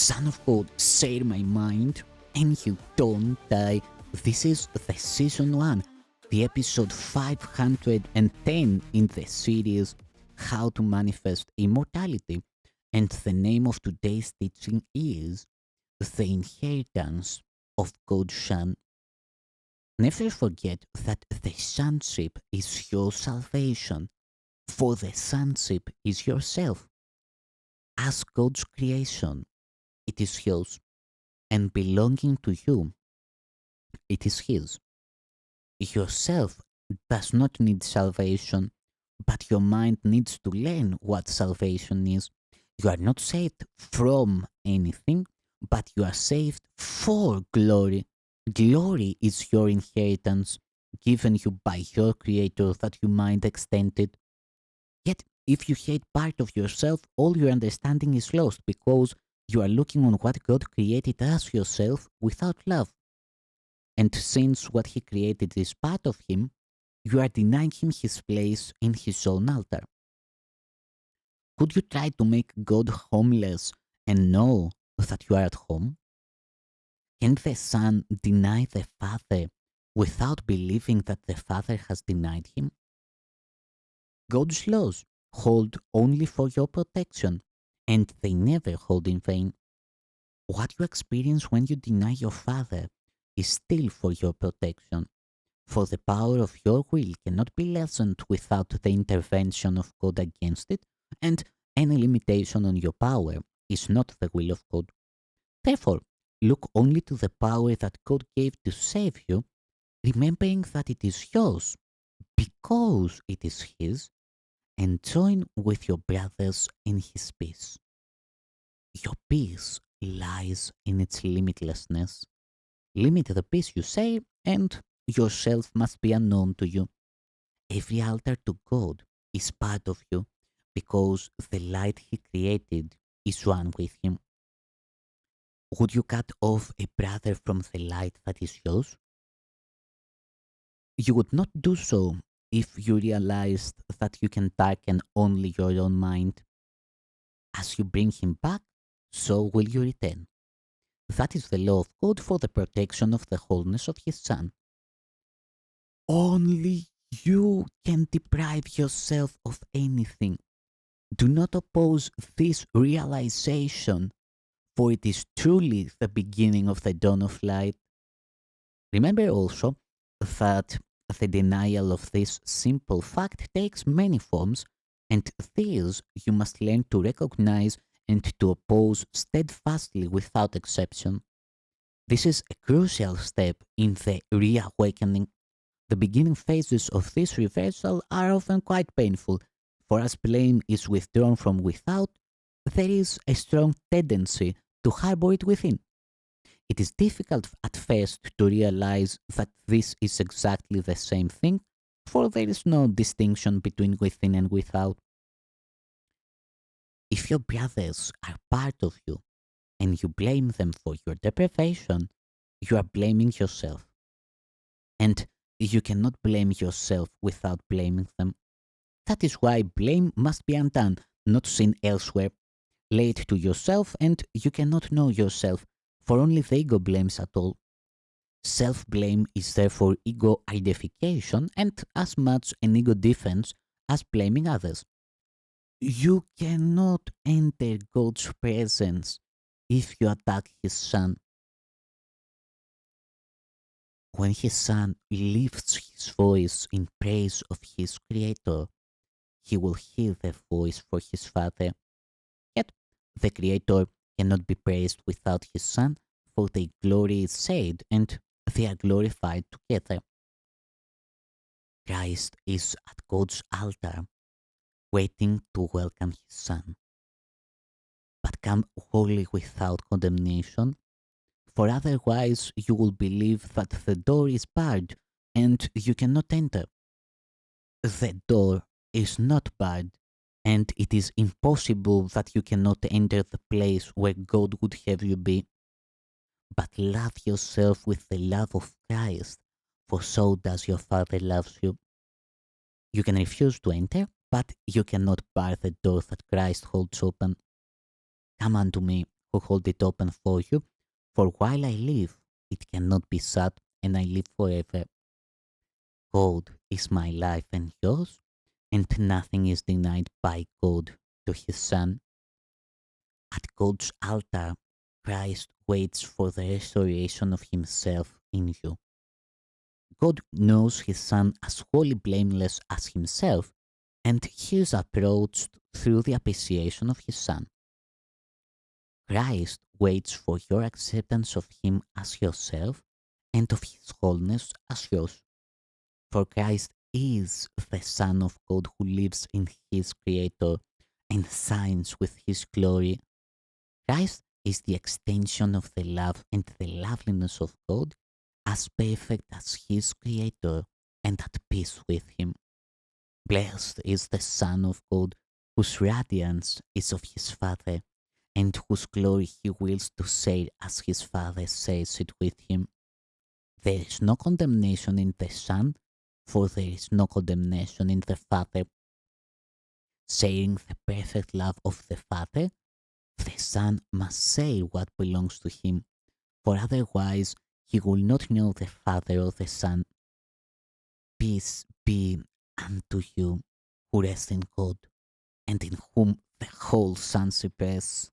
Son of God, share my mind, and you don't die. This is the season 1, the episode 510 in the series How to Manifest Immortality. And the name of today's teaching is The Inheritance of God's Son. Never forget that the sonship is your salvation, for the sonship is yourself. As God's creation, it is yours, and belonging to you, it is His. Yourself does not need salvation, but your mind needs to learn what salvation is. You are not saved from anything, but you are saved for glory. Glory is your inheritance, given you by your Creator that you might extend it. Yet, if you hate part of yourself, all your understanding is lost because you are looking on what God created as yourself without love. And since what He created is part of Him, you are denying Him His place in His own altar. Could you try to make God homeless and know that you are at home? Can the Son deny the Father without believing that the Father has denied Him? God's laws hold only for your protection, and they never hold in vain. What you experience when you deny your Father is still for your protection, for the power of your will cannot be lessened without the intervention of God against it, and any limitation on your power is not the will of God. Therefore, look only to the power that God gave to save you, remembering that it is yours because it is His, and join with your brothers in His peace. Your peace lies in its limitlessness. Limit the peace you say, and yourself must be unknown to you. Every altar to God is part of you, because the light He created is one with Him. Would you cut off a brother from the light that is yours? You would not do so if you realized that you can darken only your own mind. As you bring him back, so will you return. That is the law of God for the protection of the wholeness of His Son. Only you can deprive yourself of anything. Do not oppose this realization, for it is truly the beginning of the dawn of light. Remember also that the denial of this simple fact takes many forms, and these you must learn to recognize and to oppose steadfastly without exception. This is a crucial step in the reawakening. The beginning phases of this reversal are often quite painful, for as blame is withdrawn from without, there is a strong tendency to harbor it within. It is difficult at first to realize that this is exactly the same thing, for there is no distinction between within and without. If your brothers are part of you and you blame them for your deprivation, you are blaming yourself. And you cannot blame yourself without blaming them. That is why blame must be undone, not seen elsewhere. Lay it to yourself, and you cannot know yourself, for only the ego blames at all. Self-blame is therefore ego identification and as much an ego defense as blaming others. You cannot enter God's presence if you attack His Son. When His Son lifts His voice in praise of His Creator, He will hear the voice for His Father. Yet, the Creator cannot be praised without His Son, for their glory is shared and they are glorified together. Christ is at God's altar, waiting to welcome His Son. But come wholly without condemnation, for otherwise you will believe that the door is barred and you cannot enter. The door is not barred, and it is impossible that you cannot enter the place where God would have you be. But love yourself with the love of Christ, for so does your Father loves you. You can refuse to enter, but you cannot bar the door that Christ holds open. Come unto me, who hold it open for you. For while I live, it cannot be shut, and I live forever. God is my life and yours, and nothing is denied by God to his Son. At God's altar, Christ waits for the restoration of himself in you. God knows his Son as wholly blameless as himself, and he is approached through the appreciation of his Son. Christ waits for your acceptance of him as yourself and of his wholeness as yours. For Christ is the Son of God who lives in his Creator and shines with his glory. Christ is the extension of the love and the loveliness of God, as perfect as his Creator and at peace with him. Blessed is the Son of God, whose radiance is of his Father, and whose glory he wills to share as his Father shares it with him. There is no condemnation in the Son, for there is no condemnation in the Father. Sharing the perfect love of the Father, the Son must share what belongs to him, for otherwise he will not know the Father or the Son. Peace be unto you who rest in God, and in whom the whole sonship rests.